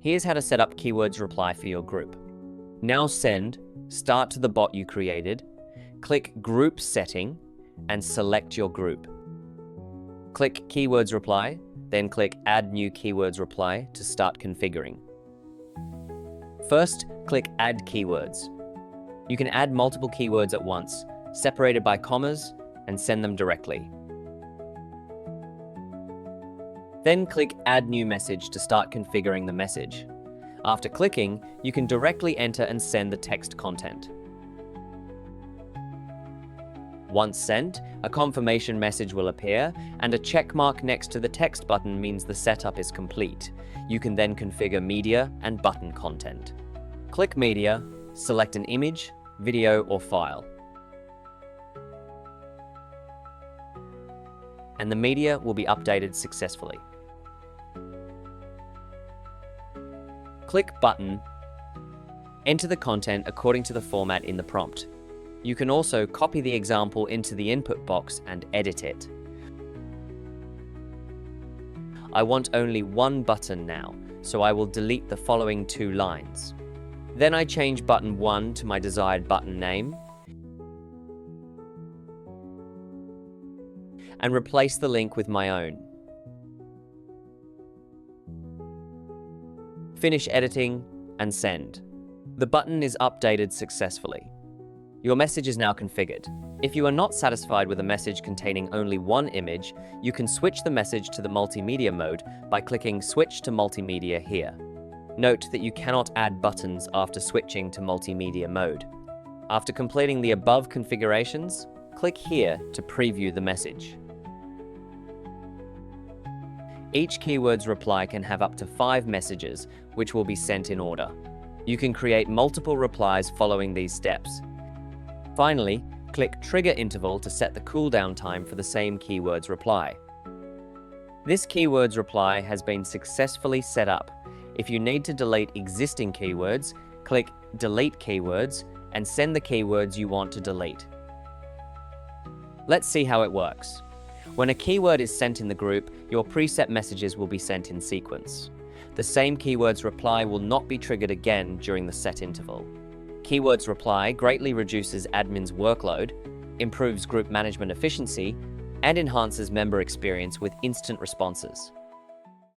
Here's how to set up keywords reply for your group. Now send, start to the bot you created, click Group Setting, and select your group. Click Keywords Reply, then click Add New Keywords Reply to start configuring. First, click Add Keywords. You can add multiple keywords at once, separated by commas, and send them directly. Then click Add New Message to start configuring the message. After clicking, you can directly enter and send the text content. Once sent, a confirmation message will appear, and a check mark next to the text button means the setup is complete. You can then configure media and button content. Click Media, select an image, video, or file. And the media will be updated successfully. Click Button. Enter the content according to the format in the prompt. You can also copy the example into the input box and edit it. I want only one button now, so I will delete the following 2 lines. Then I change button 1 to my desired button name and replace the link with my own. Finish editing and send. The button is updated successfully. Your message is now configured. If you are not satisfied with a message containing only one image, you can switch the message to the multimedia mode by clicking Switch to Multimedia here. Note that you cannot add buttons after switching to multimedia mode. After completing the above configurations, click here to preview the message. Each keywords reply can have up to 5 messages, which will be sent in order. You can create multiple replies following these steps. Finally, click Trigger Interval to set the cooldown time for the same keywords reply. This keywords reply has been successfully set up. If you need to delete existing keywords, click Delete Keywords and send the keywords you want to delete. Let's see how it works. When a keyword is sent in the group, your preset messages will be sent in sequence. The same keywords reply will not be triggered again during the set interval. Keywords reply greatly reduces admin's workload, improves group management efficiency, and enhances member experience with instant responses.